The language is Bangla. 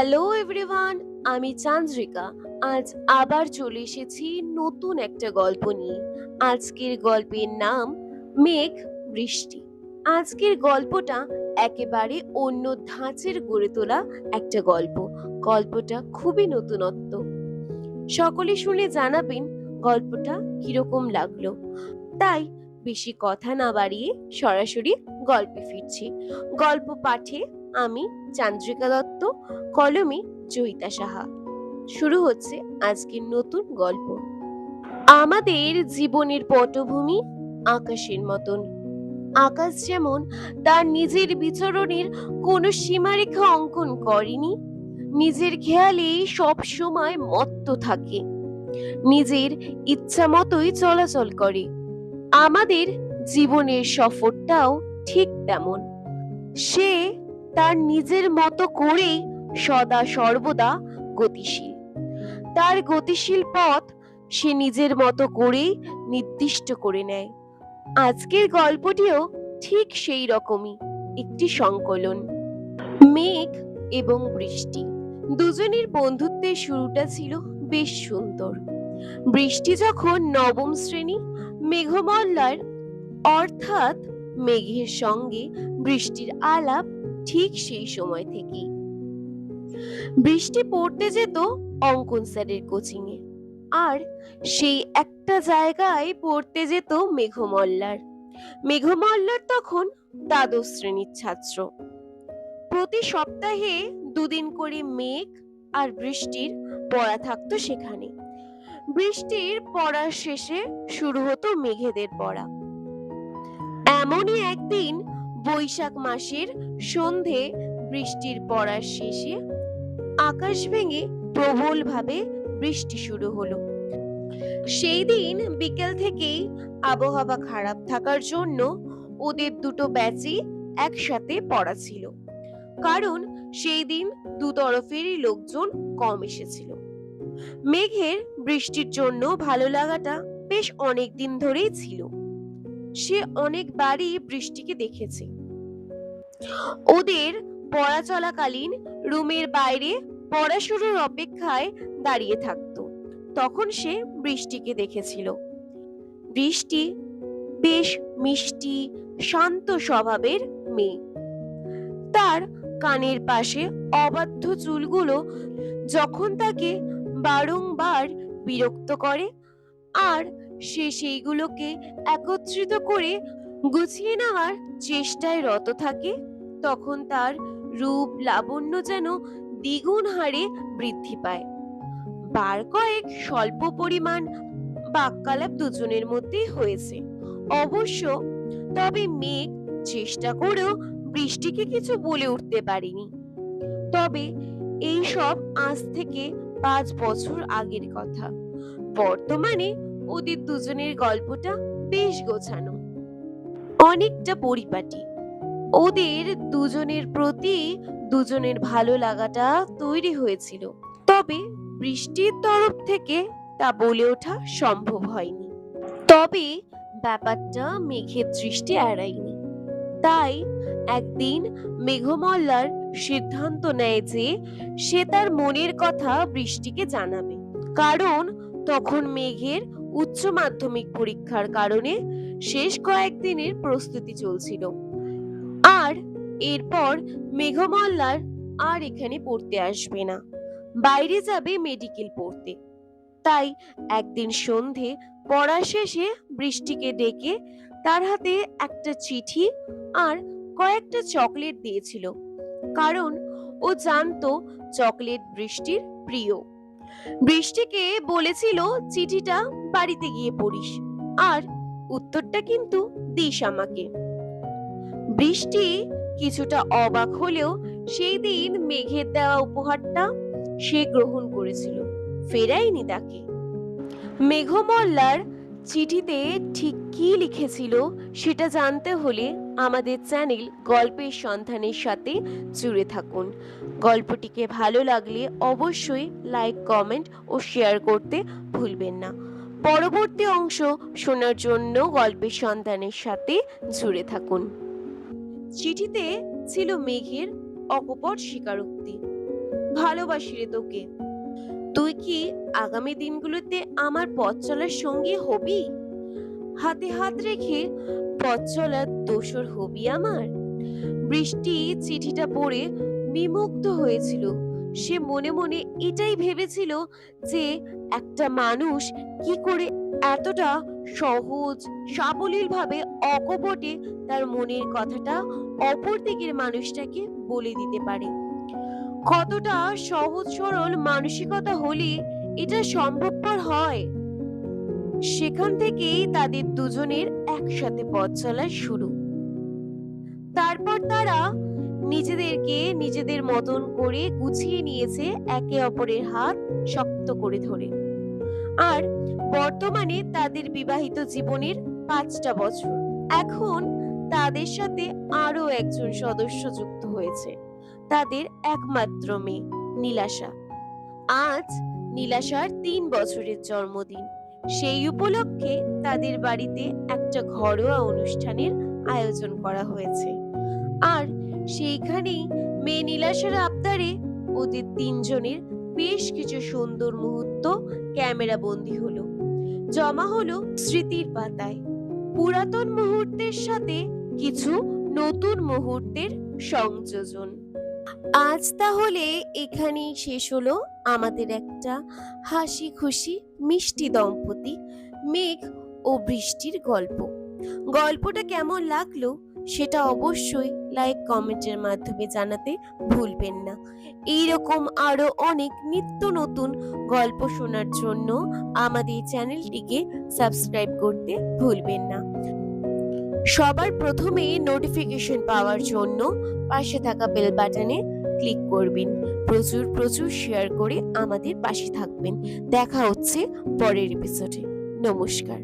হ্যালো এভরিওয়ান, আমি চান্দ্রিকা। আজ আবার চলে এসেছি নতুন একটা গল্প নিয়ে। আজকের গল্পের নাম মেঘ বৃষ্টি। আজকের গল্পটা একেবারে অন্য ধাঁচের গড়ে তোলা একটা গল্প। গল্পটা খুবই নতুনত্ব। সকলে শুনে জানাবেন গল্পটা কিরকম লাগলো। তাই বেশি কথা না বাড়িয়ে সরাসরি গল্পে ফিরছি। গল্প পাঠে আমি চান্দ্রিকা দত্ত, কলমে জয়িতা সাহা। শুরু হচ্ছে আজকের নতুন গল্প। আমাদের জীবনের পটভূমি আকাশের মতন। আকাশ যেমন তার নিজের বিচরণের কোনো সীমারেখা অঙ্কন করেনি, নিজের খেয়ালে সব সময় মত্ত থাকে, নিজের ইচ্ছা মতোই চলাচল করে। আমাদের জীবনের সফরটাও ঠিক তেমন। সে তার নিজের মতো করেই সদা সর্বদা গতিশীল। তার গতিশীল পথ সে নিজের মতো করেই নির্দিষ্ট করে নেয়। আজকের গল্পটিও ঠিক সেই রকমই একটি সংকলন। মেঘ এবং বৃষ্টি দুজনের বন্ধুত্বের শুরুটা ছিল বেশ সুন্দর। বৃষ্টি যখন নবম শ্রেণী, মেঘমল্লার অর্থাৎ মেঘের সঙ্গে বৃষ্টির আলাপ ঠিক সেই সময় থেকেই। বৃষ্টি পড়তে যেত অঙ্কন স্যারের কোচিং এ, আর সেই একটা জায়গায় পড়তে যেত মেঘমল্লার। মেঘমল্লার তখন দ্বাদশ শ্রেণীর ছাত্র। প্রতি সপ্তাহে দুদিন করে মেঘ আর বৃষ্টির পড়া থাকতো সেখানে। বৃষ্টির পড়ার শেষে শুরু হতো মেঘেদের পড়া। এমনই একদিন বৈশাখ মাসের সন্ধে বৃষ্টির পড়ার শেষে আকাশ ভেঙে প্রবলভাবে বৃষ্টি শুরু হলো। সেই দিন বিকেল থেকেই আবহাওয়া খারাপ থাকার জন্য ওদের দুটো ব্যাচই একসাথে পড়া ছিল, কারণ সেই দিন দু তরফেরই লোকজন কম এসেছিল। মেঘের বৃষ্টির জন্য ভালো লাগাটা বেশ অনেক দিন ধরেই ছিল। সে অনেকবারই বৃষ্টিকে দেখেছে। ওদের পড়া চলাকালীন রুমের বাইরে পড়া শুরুর অপেক্ষায় দাঁড়িয়ে থাকতো, তখন সে বৃষ্টিকে দেখেছিল। বৃষ্টি বেশ মিষ্টি শান্ত স্বভাবের মেয়ে। তার কানের পাশে অবাধ্য চুলগুলো যখন তাকে বারংবার বিরক্ত করে, আর সে সেইগুলোকে একত্রিত করে গুছিয়ে নেওয়ার চেষ্টায় রত থাকে, তখন তার রূপ লাবণ্য যেন দ্বিগুণ হারে বৃদ্ধি পায়। বার কয়েক স্বল্প পরিমাণ বাক্যালাপ দুজনের মধ্যেই হয়েছে অবশ্য, তবে মেঘ চেষ্টা করেও বৃষ্টিকে কিছু বলে উঠতে পারেনি। তবে এই সব আজ থেকে 5 বছর আগের কথা। বর্তমানে ওদের দুজনের গল্পটা বেশ গোছানো, অনেকটা পরিপাটি। ওদের দুজনের প্রতি দুজনের ভালো লাগাটা তৈরি হয়েছিল, তবে বৃষ্টির তরফ থেকে তা বলে ওঠা সম্ভব হয়নি। তবে ব্যাপারটা মেঘের দৃষ্টি এড়ায়নি। তাই একদিন মেঘমল্লার সিদ্ধান্ত নেয় যে সে তার মনের কথা বৃষ্টিকে জানাবে, কারণ তখন মেঘের উচ্চ মাধ্যমিক পরীক্ষার কারণে শেষ কয়েকদিনের প্রস্তুতি চলছিল। আর এরপর মেঘমল্লার আর এখানে পড়তে আসবে না, বাইরে যাবে মেডিকেল পড়তে। তাই একদিন সন্ধে পড়া শেষে বৃষ্টিকে ডেকে তার হাতে একটা চিঠি আর কয়েকটা চকলেট দিয়েছিল, কারণ ও জানতো চকলেট বৃষ্টির প্রিয়। বৃষ্টিকে বলেছিল চিঠিটা বাড়িতে গিয়ে পড়িস, আর উত্তরটা কিন্তু দিস আমাকে। বৃষ্টি কিছুটা অবাক হলেও সেই দিন মেঘের দেওয়া উপহারটা সে গ্রহণ করেছিল, ফেরায়নি তাকে। মেঘমল্লার চিঠিতে ঠিক কি লিখেছিল সেটা জানতে হলে আমাদের চ্যানেল গল্পের সন্ধানের সাথে জুড়ে থাকুন। গল্পটিকে ভালো লাগলে অবশ্যই লাইক, কমেন্ট ও শেয়ার করতে ভুলবেন না। পরবর্তী অংশ শোনার জন্য গল্পের সন্ধানের সাথে জুড়ে থাকুন। চিঠিতে ছিল মেঘের অকপট স্বীকারোক্তি। ভালোবাসি রে তোকে। তুই কি আগামী দিনগুলোতে আমার পথ চলার সঙ্গী হবি? হাতে হাত রেখে পথ চলার দোসর হবি আমার? বৃষ্টি চিঠিটা পড়ে বিমুগ্ধ হয়েছিল। সে মনে মনে এটাই ভেবেছিল যে একটা মানুষ কি করে এতটা সহজ সাবলীল ভাবে অকপটে তার মনের কথাটা অপর দিকের মানুষটাকে বলে দিতে পারে। কতটা সহজ সরল মানসিকতা হলে এটা সম্ভবপর হয়। সেখান থেকেই তাদের দুজনের একসাথে পথ চলা শুরু। তারপর তারা নিজেদেরকে নিজেদের মতন করে গুছিয়ে নিয়েছে, একে অপরের হাত শক্ত করে ধরে। আর বর্তমানে তাদের বিবাহিত জীবনের 5টা বছর। এখন তাদের সাথে আরো একজন সদস্য যুক্ত হয়েছে, তাদের একমাত্র মেয়ে নীলাশা। আজ নীলাশার 3 বছরের জন্মদিন। সেই উপলক্ষে তাদের বাড়িতে একটা ঘরোয়া অনুষ্ঠানের আয়োজন করা হয়েছে। আর সেইখানেই মেয়ে নীলাশার আবদারে ওদের 3 জনের বেশ কিছু সুন্দর মুহূর্ত ক্যামেরা বন্দী হলো, জমা হলো স্মৃতির পাতায়। পুরাতন মুহূর্তের সাথে কিছু নতুন মুহূর্তের সংযোজন। আজ তাহলে এখানেই শেষ হলো আমাদের একটা হাসি খুশি মিষ্টি দম্পতি মেঘ ও বৃষ্টির গল্প। গল্পটা কেমন লাগলো সেটা অবশ্যই লাইক কমেন্টের মাধ্যমে জানাতে ভুলবেন না। এইরকম আরো অনেক নিত্য নতুন গল্প শোনার জন্য আমাদের চ্যানেলটিকে সাবস্ক্রাইব করতে ভুলবেন না। সবার প্রথমে নোটিফিকেশন পাওয়ার জন্য পাশে থাকা বেল বাটনে ক্লিক করবেন। প্রচুর প্রচুর শেয়ার করে আমাদের পাশে থাকবেন। দেখা হচ্ছে পরের এপিসোডে। নমস্কার।